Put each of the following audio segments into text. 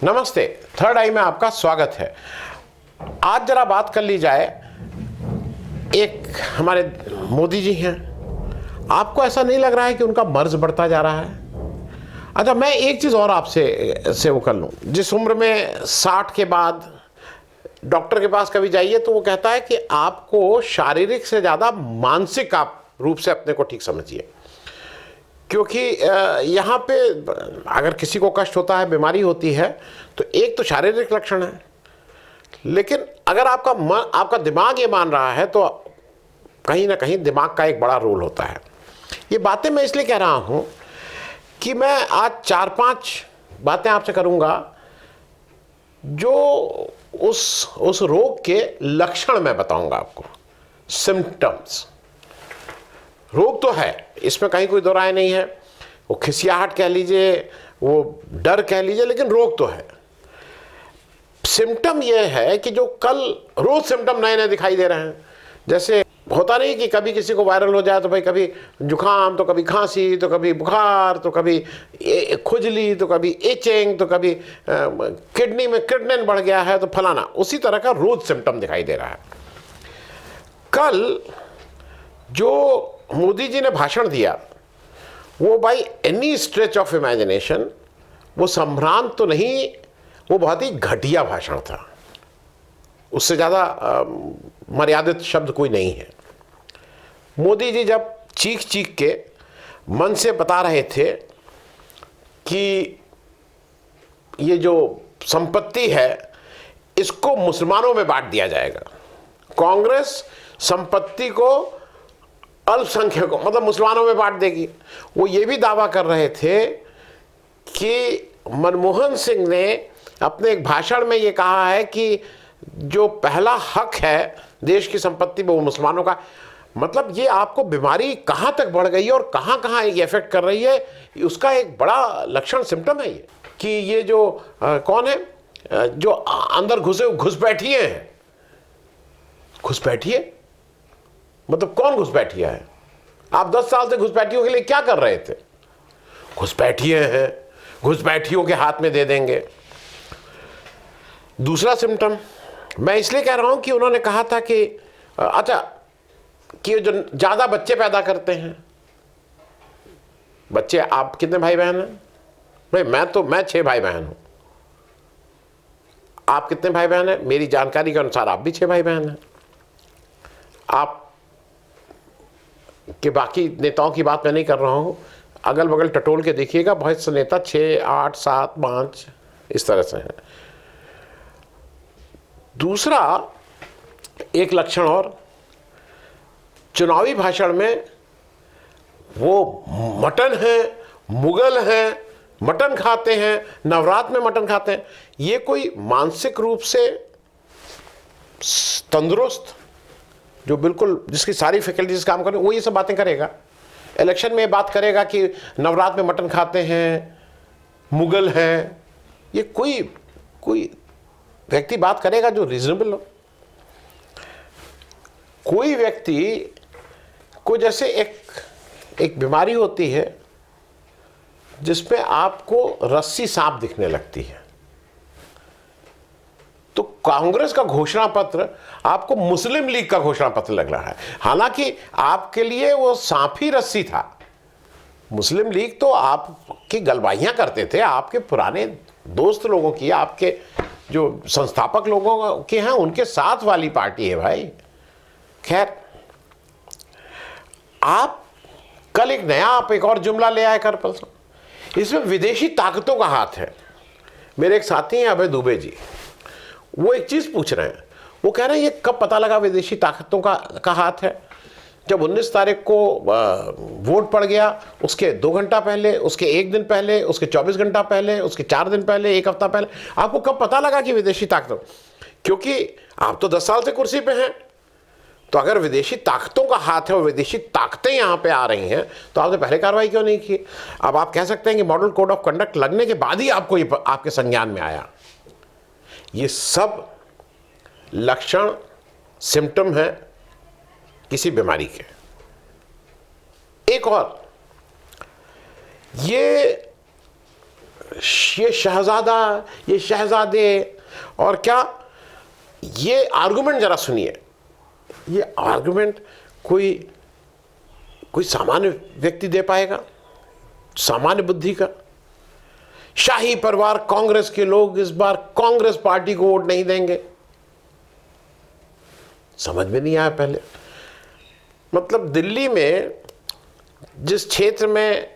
नमस्ते, थर्ड आई में आपका स्वागत है। आज जरा बात कर ली जाए, एक हमारे मोदी जी हैं, आपको ऐसा नहीं लग रहा है कि उनका मर्ज बढ़ता जा रहा है? अच्छा, मैं एक चीज़ और आपसे वो कर लूँ। जिस उम्र में 60 के बाद डॉक्टर के पास कभी जाइए तो वो कहता है कि आपको शारीरिक से ज़्यादा मानसिक आप रूप से अपने को ठीक समझिए, क्योंकि यहाँ पे अगर किसी को कष्ट होता है, बीमारी होती है, तो एक तो शारीरिक लक्षण है, लेकिन अगर आपका दिमाग ये मान रहा है तो कहीं ना कहीं दिमाग का एक बड़ा रोल होता है। ये बातें मैं इसलिए कह रहा हूँ कि मैं आज 4-5 बातें आपसे करूँगा जो उस रोग के लक्षण मैं बताऊँगा आपको, सिम्टम्स। रोग तो है, इसमें कहीं कोई दो राय नहीं है। वो खिसियाहट कह लीजिए, वो डर कह लीजिए, लेकिन रोग तो है। सिम्टम ये है कि जो कल रोज सिम्टम नए नए दिखाई दे रहे हैं। जैसे होता नहीं कि कभी किसी को वायरल हो जाए तो भाई कभी जुकाम, तो कभी खांसी, तो कभी बुखार, तो कभी खुजली, तो कभी इचिंग, तो कभी किडनी में क्रिएटिनिन बढ़ गया है तो फलाना। उसी तरह का रोज सिम्टम दिखाई दे रहा है। कल जो मोदी जी ने भाषण दिया वो by any stretch of imagination वो संभ्रांत तो नहीं, वो बहुत ही घटिया भाषण था। उससे ज़्यादा मर्यादित शब्द कोई नहीं है। मोदी जी जब चीख चीख के मन से बता रहे थे कि ये जो संपत्ति है इसको मुसलमानों में बांट दिया जाएगा, कांग्रेस संपत्ति को अल्पसंख्यकों मतलब मुसलमानों में बांट देगी। वो ये भी दावा कर रहे थे कि मनमोहन सिंह ने अपने एक भाषण में ये कहा है कि जो पहला हक है देश की संपत्ति में वो मुसलमानों का। मतलब ये आपको बीमारी कहाँ तक बढ़ गई है और कहाँ कहाँ ये इफेक्ट कर रही है, उसका एक बड़ा लक्षण सिम्टम है ये कि ये जो कौन है जो अंदर घुसपैठिए हैं। घुसपैठिए मतलब कौन घुसपैठिया है? आप 10 साल से घुसपैठियों के लिए क्या कर रहे थे? घुसपैठिए हैं, घुसपैठियों के हाथ में दे देंगे। दूसरा सिम्टम मैं इसलिए कह रहा हूं कि उन्होंने कहा था कि अच्छा कि जो ज्यादा बच्चे पैदा करते हैं, बच्चे, आप कितने भाई बहन हैं? भाई मैं 6 भाई बहन हूं। आप कितने भाई बहन हैं? मेरी जानकारी के अनुसार आप भी 6 भाई बहन हैं। आप कि बाकी नेताओं की बात मैं नहीं कर रहा हूं, अगल बगल टटोल के देखिएगा, बहुत से नेता 6, 8, 7, 5 इस तरह से हैं। दूसरा एक लक्षण और, चुनावी भाषण में वो मटन है, मुगल है, मटन खाते हैं, नवरात्र में मटन खाते हैं। ये कोई मानसिक रूप से तंदुरुस्त, जो बिल्कुल जिसकी सारी फैकल्टीज काम करें, वो ये सब बातें करेगा? इलेक्शन में बात करेगा कि नवरात्र में मटन खाते हैं, मुगल हैं? ये कोई व्यक्ति बात करेगा जो रीजनेबल हो? कोई व्यक्ति को जैसे एक बीमारी होती है जिसमें आपको रस्सी सांप दिखने लगती है, तो कांग्रेस का घोषणा पत्र आपको मुस्लिम लीग का घोषणा पत्र लग रहा है। हालांकि आपके लिए वो सांप ही रस्सी था। मुस्लिम लीग तो आपकी गलबाइयां करते थे, आपके पुराने दोस्त लोगों की, आपके जो संस्थापक लोगों के हैं उनके साथ वाली पार्टी है भाई। खैर, आप कल एक और जुमला ले आए कर, इसमें विदेशी ताकतों का हाथ है। मेरे एक साथी हैं अभय दुबे जी, वो एक चीज पूछ रहे हैं। वो कह रहे हैं ये कब पता लगा विदेशी ताकतों का हाथ है? जब 19 तारीख को वोट पड़ गया, उसके 2 घंटा पहले, उसके 1 दिन पहले, उसके 24 घंटा पहले, उसके 4 दिन पहले, 1 हफ्ता पहले, आपको कब पता लगा कि विदेशी ताकतों? क्योंकि आप तो 10 साल से कुर्सी पे हैं, तो अगर विदेशी ताकतों का हाथ है और विदेशी ताकतें यहां पे आ रही हैं तो आपने पहले कार्रवाई क्यों नहीं की? अब आप कह सकते हैं कि मॉडल कोड ऑफ कंडक्ट लगने के बाद ही आपको ये आपके संज्ञान में आया। ये सब लक्षण, सिम्टम है किसी बीमारी के। एक और, ये ये शहजादा, ये शहजादे, और क्या ये आर्गुमेंट जरा सुनिए। ये आर्गुमेंट कोई सामान्य व्यक्ति दे पाएगा, सामान्य बुद्धि का? शाही परिवार कांग्रेस के लोग इस बार कांग्रेस पार्टी को वोट नहीं देंगे। समझ में नहीं आया पहले। मतलब दिल्ली में जिस क्षेत्र में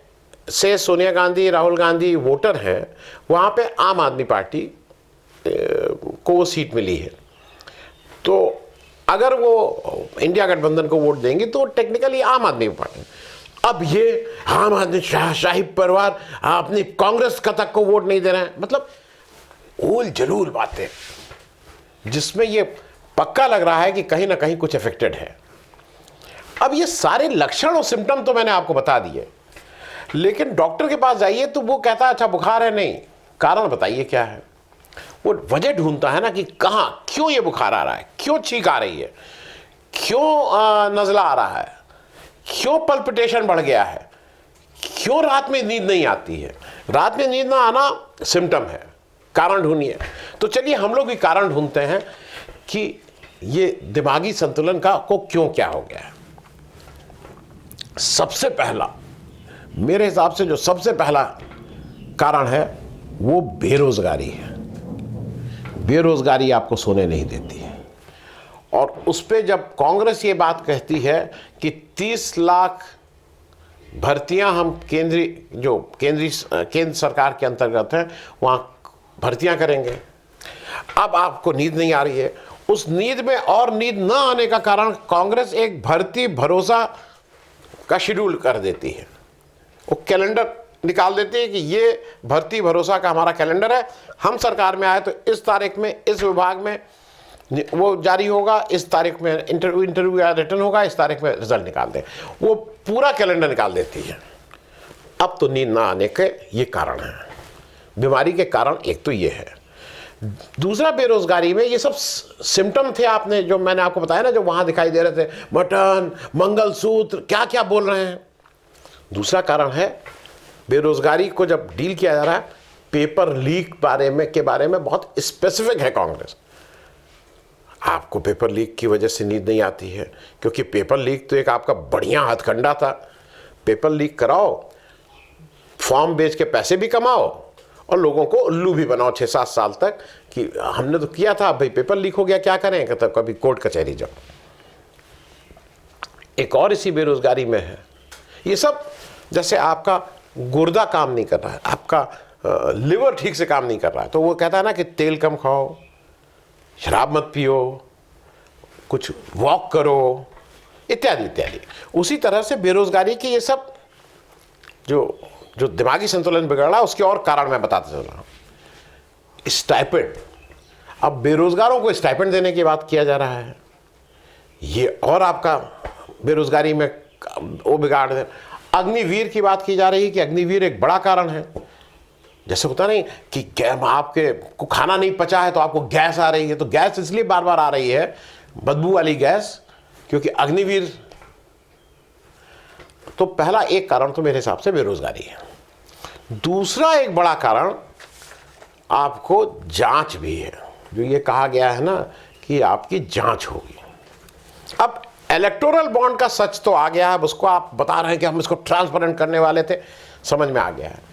से सोनिया गांधी, राहुल गांधी वोटर हैं, वहां पे आम आदमी पार्टी को वो सीट मिली है। तो अगर वो इंडिया गठबंधन को वोट देंगे तो टेक्निकली आम आदमी पार्टी। अब ये आम आदमी शाही परिवार अपनी कांग्रेस का तक को वोट नहीं दे रहे हैं। मतलब उल जलूल बातें, जिसमें ये पक्का लग रहा है कि कहीं ना कहीं कुछ अफेक्टेड है। अब ये सारे लक्षण और सिम्टम तो मैंने आपको बता दिए, लेकिन डॉक्टर के पास जाइए तो वो कहता है अच्छा बुखार है, नहीं, कारण बताइए क्या है। वो वजह ढूंढता है ना कि कहाँ, क्यों ये बुखार आ रहा है, क्यों छींक आ रही है, क्यों नज़ला आ रहा है, क्यों पल्पिटेशन बढ़ गया है, क्यों रात में नींद नहीं आती है। रात में नींद ना आना सिम्टम है, कारण ढूंढिए। तो चलिए हम लोग भी कारण ढूंढते हैं कि ये दिमागी संतुलन को क्यों क्या हो गया है। सबसे पहला, मेरे हिसाब से जो सबसे पहला कारण है वो बेरोजगारी है। बेरोजगारी आपको सोने नहीं देती है। और उस पर जब कांग्रेस ये बात कहती है कि 30 लाख भर्तियां हम केंद्र सरकार के अंतर्गत हैं, वहां भर्तियां करेंगे। अब आपको नींद नहीं आ रही है। उस नींद में और नींद न आने का कारण कांग्रेस एक भर्ती भरोसा का शेड्यूल कर देती है। वो कैलेंडर निकाल देती है कि ये भर्ती भरोसा का हमारा कैलेंडर है, हम सरकार में आए तो इस तारीख में इस विभाग में वो जारी होगा, इस तारीख में इंटरव्यू या रिटर्न होगा, इस तारीख में रिजल्ट निकाल दें। वो पूरा कैलेंडर निकाल देती है। अब तो नींद ना आने के ये कारण है, बीमारी के कारण एक तो ये है। दूसरा, बेरोजगारी में ये सब सिम्टम थे, आपने जो मैंने आपको बताया ना, जो वहां दिखाई दे रहे थे, मटन, मंगलसूत्र, क्या क्या बोल रहे हैं। दूसरा कारण है बेरोजगारी को जब डील किया जा रहा है, पेपर लीक के बारे में बहुत स्पेसिफिक है कांग्रेस। आपको पेपर लीक की वजह से नींद नहीं आती है, क्योंकि पेपर लीक तो एक आपका बढ़िया हथकंडा था। पेपर लीक कराओ, फॉर्म बेच के पैसे भी कमाओ और लोगों को उल्लू भी बनाओ 6-7 साल तक कि हमने तो किया था, भाई पेपर लीक हो गया, क्या करें, कहते कभी कोर्ट कचहरी जाओ। एक और इसी बेरोजगारी में है ये सब, जैसे आपका गुर्दा काम नहीं कर रहा है, आपका लिवर ठीक से काम नहीं कर रहा है, तो वो कहता है ना कि तेल कम खाओ, शराब मत पियो, कुछ वॉक करो, इत्यादि इत्यादि। उसी तरह से बेरोजगारी की ये सब जो दिमागी संतुलन बिगड़ रहा है, उसके और कारण मैं बताता चल रहा हूँ। स्टाइपेंड, अब बेरोजगारों को स्टाइपेंड देने की बात किया जा रहा है, ये और आपका बेरोजगारी में वो बिगाड़ दे। अग्निवीर की बात की जा रही है कि अग्निवीर एक बड़ा कारण है। जैसे होता नहीं कि आपके को खाना नहीं पचा है तो आपको गैस आ रही है, तो गैस इसलिए बार बार आ रही है, बदबू वाली गैस, क्योंकि अग्निवीर। तो पहला एक कारण तो मेरे हिसाब से बेरोजगारी है। दूसरा एक बड़ा कारण आपको जांच भी है, जो ये कहा गया है ना कि आपकी जांच होगी। अब इलेक्टोरल बॉन्ड का सच तो आ गया है, उसको आप बता रहे हैं कि हम इसको ट्रांसपेरेंट करने वाले थे, समझ में आ गया है।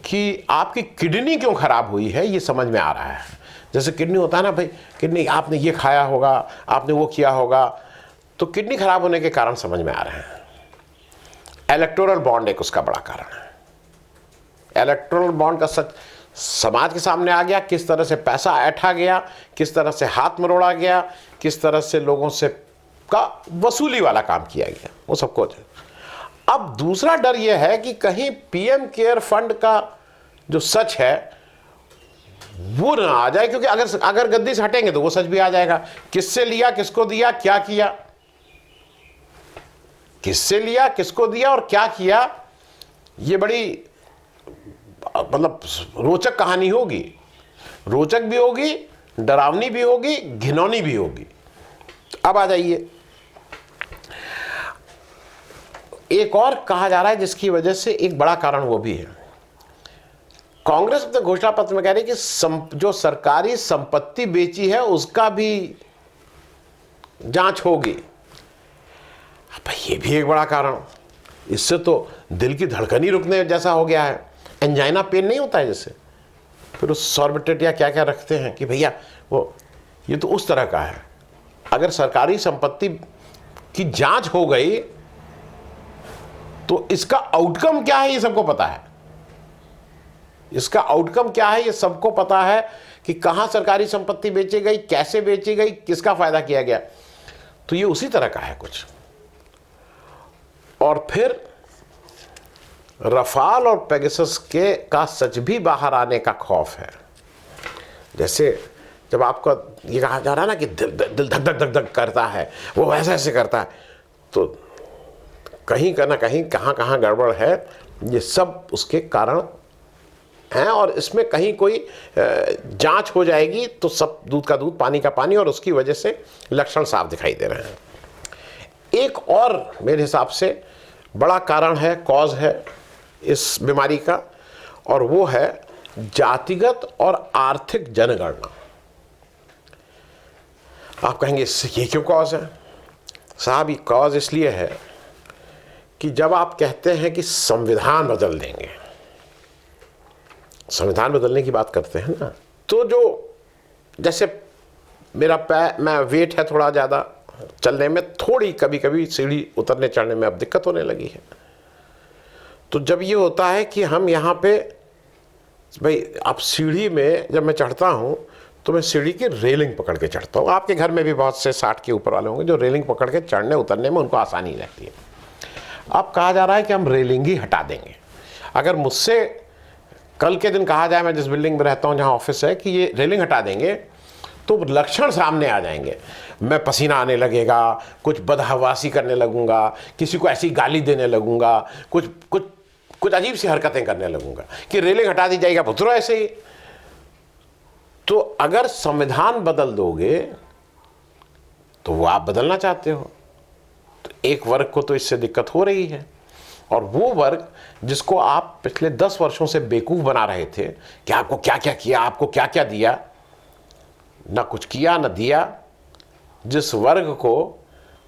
कि आपकी किडनी क्यों खराब हुई है ये समझ में आ रहा है। जैसे किडनी होता है ना भाई, किडनी आपने ये खाया होगा, आपने वो किया होगा, तो किडनी खराब होने के कारण समझ में आ रहे हैं। इलेक्टोरल बॉन्ड एक उसका बड़ा कारण है। इलेक्टोरल बॉन्ड का सच समाज के सामने आ गया, किस तरह से पैसा ऐंठा गया, किस तरह से हाथ मरोड़ा गया, किस तरह से लोगों से का वसूली वाला काम किया गया, वो सबको। अब दूसरा डर यह है कि कहीं पीएम केयर फंड का जो सच है वो ना आ जाए, क्योंकि अगर गद्दी से हटेंगे तो वो सच भी आ जाएगा। किससे लिया, किसको दिया, क्या किया, किससे लिया, किसको दिया और क्या किया, ये बड़ी मतलब रोचक कहानी होगी। रोचक भी होगी, डरावनी भी होगी, घिनौनी भी होगी। अब आ जाइए, एक और कहा जा रहा है जिसकी वजह से एक बड़ा कारण वो भी है, कांग्रेस अपने घोषणा पत्र में कह रही है कि जो सरकारी संपत्ति बेची है उसका भी जांच होगी। भाई ये भी एक बड़ा कारण, इससे तो दिल की धड़कन ही रुकने जैसा हो गया है। एंजाइना पेन नहीं होता है जैसे, फिर उस सॉर्बिटेट या क्या क्या रखते हैं कि भैया वो, ये तो उस तरह का है। अगर सरकारी संपत्ति की जांच हो गई तो इसका आउटकम क्या है ये सबको पता है। इसका आउटकम क्या है ये सबको पता है कि कहां सरकारी संपत्ति बेची गई, कैसे बेची गई, किसका फायदा किया गया। तो ये उसी तरह का है कुछ। और फिर रफाल और पेगासस के का सच भी बाहर आने का खौफ है। जैसे जब आपका ये कहा जा रहा है ना कि दिल धक धक धक धक करता है, वो ऐसे ऐसे करता है, तो कहीं ना कहीं कहाँ गड़बड़ है, ये सब उसके कारण हैं। और इसमें कहीं कोई जांच हो जाएगी तो सब दूध का दूध पानी का पानी, और उसकी वजह से लक्षण साफ दिखाई दे रहे हैं। एक और मेरे हिसाब से बड़ा कारण है, कॉज है इस बीमारी का, और वो है जातिगत और आर्थिक जनगणना। आप कहेंगे ये क्यों कॉज है साहब? ये कॉज इसलिए है कि जब आप कहते हैं कि संविधान बदल देंगे, संविधान बदलने की बात करते हैं ना, तो जो जैसे मैं वेट है थोड़ा ज़्यादा, चलने में थोड़ी कभी कभी सीढ़ी उतरने चढ़ने में अब दिक्कत होने लगी है। तो जब ये होता है कि हम यहाँ पे भाई, अब सीढ़ी में जब मैं चढ़ता हूँ तो मैं सीढ़ी की रेलिंग पकड़ के चढ़ता हूँ। आपके घर में भी बहुत से 60 के ऊपर वाले होंगे जो रेलिंग पकड़ के चढ़ने उतरने में उनको आसानी रहती है। अब कहा जा रहा है कि हम रेलिंग ही हटा देंगे। अगर मुझसे कल के दिन कहा जाए, मैं जिस बिल्डिंग में रहता हूँ जहाँ ऑफिस है, कि ये रेलिंग हटा देंगे, तो लक्षण सामने आ जाएंगे। मैं पसीना आने लगेगा, कुछ बदहवासी करने लगूंगा, किसी को ऐसी गाली देने लगूंगा, कुछ कुछ कुछ अजीब सी हरकतें करने लगूंगा कि रेलिंग हटा दी जाएगा, भुतरो ऐसे ही। तो अगर संविधान बदल दोगे तो वो आप बदलना चाहते हो, तो एक वर्ग को तो इससे दिक्कत हो रही है। और वो वर्ग जिसको आप पिछले 10 वर्षों से बेवकूफ बना रहे थे कि आपको क्या क्या किया, आपको क्या क्या दिया, ना कुछ किया ना दिया, जिस वर्ग को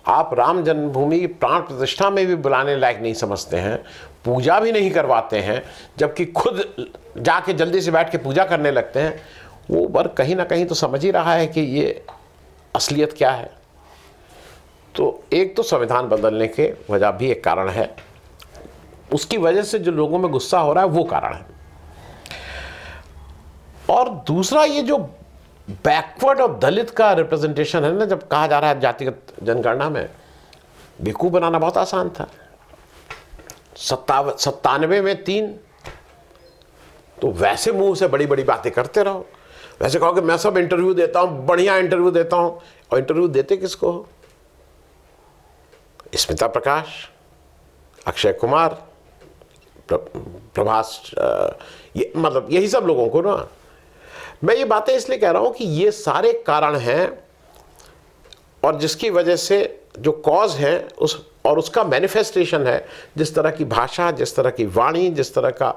आप राम जन्मभूमि की प्राण प्रतिष्ठा में भी बुलाने लायक नहीं समझते हैं, पूजा भी नहीं करवाते हैं, जबकि खुद जाके जल्दी से बैठ के पूजा करने लगते हैं, वो वर्ग कहीं ना कहीं तो समझ ही रहा है कि ये असलियत क्या है। तो एक तो संविधान बदलने के वजह भी एक कारण है, उसकी वजह से जो लोगों में गुस्सा हो रहा है वो कारण है। और दूसरा ये जो बैकवर्ड और दलित का रिप्रेजेंटेशन है ना, जब कहा जा रहा है जातिगत जनगणना में, बेवकूफ बनाना बहुत आसान था। 97 में 3, तो वैसे मुंह से बड़ी बड़ी बातें करते रहो, वैसे कहो कि मैं सब इंटरव्यू देता हूं, बढ़िया इंटरव्यू देता हूं। और इंटरव्यू देते किसको हो? स्मिता प्रकाश, अक्षय कुमार, प्रभास, ये मतलब यही सब लोगों को ना। मैं ये बातें इसलिए कह रहा हूं कि ये सारे कारण हैं, और जिसकी वजह से जो कॉज है उसका मैनिफेस्टेशन है, जिस तरह की भाषा, जिस तरह की वाणी, जिस तरह का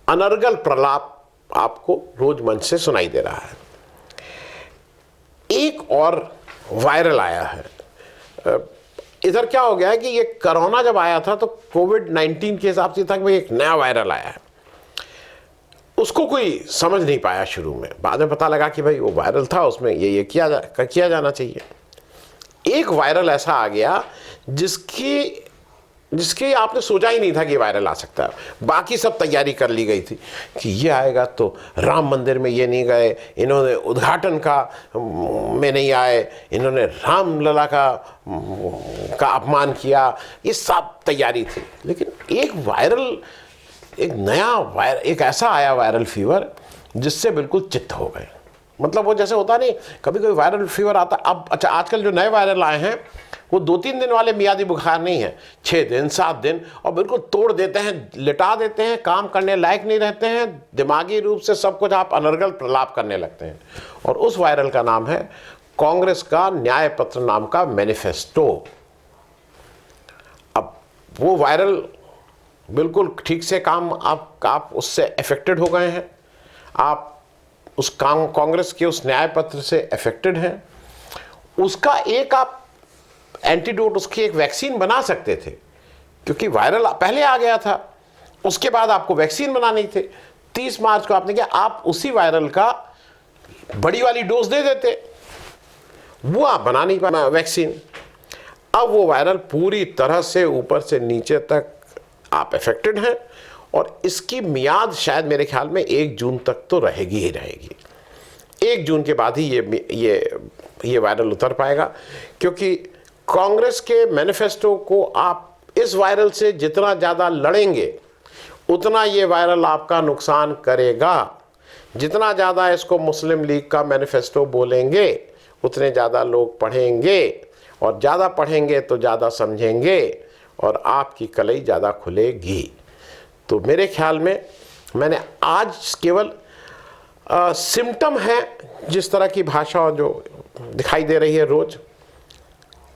अनर्गल प्रलाप आपको रोज मंच से सुनाई दे रहा है। एक और वायरल आया है इधर। क्या हो गया है कि ये कोरोना जब आया था तो कोविड-19 के हिसाब से था कि भाई एक नया वायरल आया है, उसको कोई समझ नहीं पाया शुरू में। बाद में पता लगा कि भाई वो वायरल था, उसमें ये किया जाना चाहिए। एक वायरल ऐसा आ गया जिसकी आपने सोचा ही नहीं था कि वायरल आ सकता है। बाकी सब तैयारी कर ली गई थी कि ये आएगा तो राम मंदिर में ये नहीं गए, इन्होंने उद्घाटन में नहीं आए, इन्होंने रामलला का अपमान किया, ये सब तैयारी थी। लेकिन एक ऐसा आया वायरल फीवर जिससे बिल्कुल चित्त हो गए। मतलब वो जैसे होता नहीं, कभी कोई वायरल फीवर आता। अब अच्छा, आजकल जो नए वायरल आए हैं वो 2-3 दिन वाले मियादी बुखार नहीं है, 6 दिन 7 दिन, और बिल्कुल तोड़ देते हैं, लिटा देते हैं, काम करने लायक नहीं रहते हैं, दिमागी रूप से सब कुछ आप अनर्गल प्रलाप करने लगते हैं। और उस वायरल का नाम है कांग्रेस का न्याय पत्र नाम का मैनिफेस्टो। अब वो वायरल बिल्कुल ठीक से काम आप उससे अफेक्टेड हो गए हैं, आप उस कांग्रेस के उस न्याय पत्र से अफेक्टेड हैं, उसका एक आप एंटीडोट, उसकी एक वैक्सीन बना सकते थे, क्योंकि वायरल पहले आ गया था, उसके बाद आपको वैक्सीन बनानी थी। 30 मार्च को आपने किया, आप उसी वायरल का बड़ी वाली डोज दे देते, वो आप बना नहीं पाना वैक्सीन। अब वो वायरल पूरी तरह से ऊपर से नीचे तक आप अफेक्टेड हैं, और इसकी मियाद शायद मेरे ख्याल में 1 जून तक तो रहेगी ही रहेगी। 1 जून के बाद ही ये वायरल उतर पाएगा, क्योंकि कांग्रेस के मैनिफेस्टो को आप इस वायरल से जितना ज़्यादा लड़ेंगे उतना ये वायरल आपका नुकसान करेगा। जितना ज़्यादा इसको मुस्लिम लीग का मैनिफेस्टो बोलेंगे उतने ज़्यादा लोग पढ़ेंगे, और ज़्यादा पढ़ेंगे तो ज़्यादा समझेंगे, और आपकी कलई ज़्यादा खुलेगी। तो मेरे ख्याल में मैंने आज केवल सिम्टम है, जिस तरह की भाषा जो दिखाई दे रही है रोज़,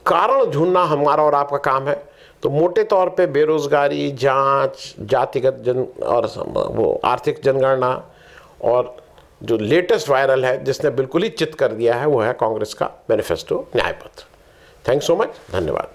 कारण ढूंढना हमारा और आपका काम है। तो मोटे तौर पे बेरोज़गारी, जांच, जातिगत और वो आर्थिक जनगणना, और जो लेटेस्ट वायरल है जिसने बिल्कुल ही चित कर दिया है, वो है कांग्रेस का मैनिफेस्टो न्याय पत्र। थैंक्स सो मच, धन्यवाद।